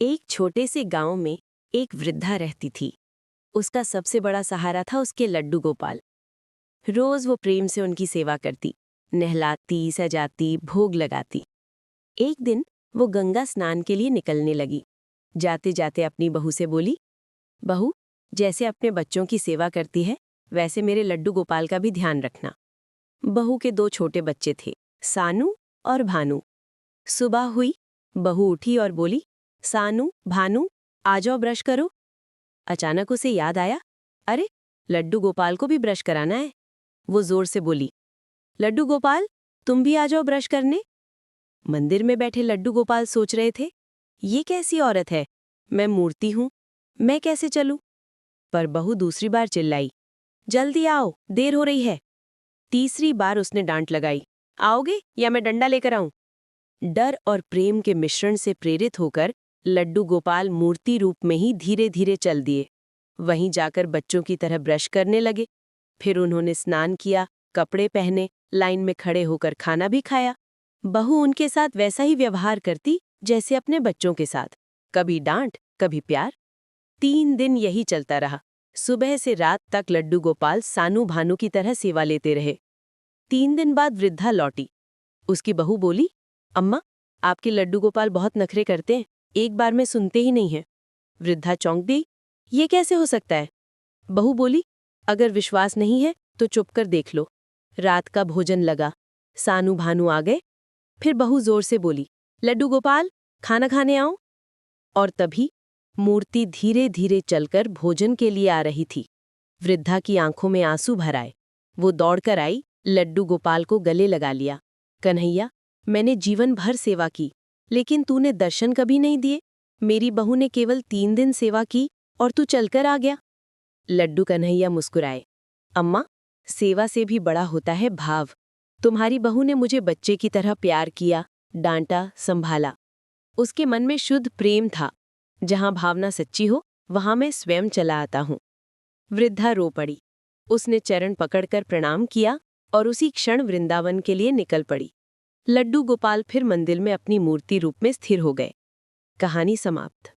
एक छोटे से गांव में एक वृद्धा रहती थी। उसका सबसे बड़ा सहारा था उसके लड्डू गोपाल। रोज वो प्रेम से उनकी सेवा करती, नहलाती, सजाती, भोग लगाती। एक दिन वो गंगा स्नान के लिए निकलने लगी। जाते जाते अपनी बहू से बोली, बहू, जैसे अपने बच्चों की सेवा करती है वैसे मेरे लड्डू गोपाल का भी ध्यान रखना। बहू के दो छोटे बच्चे थे, सानू और भानु। सुबह हुई, बहू उठी और बोली, सानू, भानु, आ जाओ ब्रश करो। अचानक उसे याद आया, अरे लड्डू गोपाल को भी ब्रश कराना है। वो जोर से बोली, लड्डू गोपाल, तुम भी आ जाओ ब्रश करने। मंदिर में बैठे लड्डू गोपाल सोच रहे थे, ये कैसी औरत है, मैं मूर्ति हूं, मैं कैसे चलूं। पर बहू दूसरी बार चिल्लाई, जल्दी आओ, देर हो रही है। तीसरी बार उसने डांट लगाई, आओगे या मैं डंडा लेकर आऊं। डर और प्रेम के मिश्रण से प्रेरित होकर लड्डू गोपाल मूर्ति रूप में ही धीरे धीरे चल दिए। वहीं जाकर बच्चों की तरह ब्रश करने लगे। फिर उन्होंने स्नान किया, कपड़े पहने, लाइन में खड़े होकर खाना भी खाया। बहू उनके साथ वैसा ही व्यवहार करती जैसे अपने बच्चों के साथ, कभी डांट, कभी प्यार। 3 दिन यही चलता रहा। सुबह से रात तक लड्डू गोपाल सानू भानु की तरह सेवा लेते रहे। 3 दिन बाद वृद्धा लौटी। उसकी बहू बोली, अम्मा, आपके लड्डू गोपाल बहुत नखरे करते हैं, एक बार में सुनते ही नहीं हैं। वृद्धा चौंक गई, ये कैसे हो सकता है। बहू बोली, अगर विश्वास नहीं है तो चुप कर देख लो। रात का भोजन लगा, सानू भानु आ गए। फिर बहू जोर से बोली, लड्डू गोपाल, खाना खाने आओ। और तभी मूर्ति धीरे धीरे चलकर भोजन के लिए आ रही थी। वृद्धा की आंखों में आंसू भर आए। वो दौड़कर आई, लड्डू गोपाल को गले लगा लिया। कन्हैया, मैंने जीवन भर सेवा की, लेकिन तूने दर्शन कभी नहीं दिए। मेरी बहू ने केवल 3 दिन सेवा की और तू चलकर आ गया। लड्डू कन्हैया मुस्कुराए, अम्मा, सेवा से भी बड़ा होता है भाव। तुम्हारी बहू ने मुझे बच्चे की तरह प्यार किया, डांटा, संभाला। उसके मन में शुद्ध प्रेम था। जहां भावना सच्ची हो वहां मैं स्वयं चला आता हूं। वृद्धा रो पड़ी। उसने चरण पकड़कर प्रणाम किया और उसी क्षण वृंदावन के लिए निकल पड़ी। लड्डू गोपाल फिर मंदिर में अपनी मूर्ति रूप में स्थिर हो गए। कहानी समाप्त।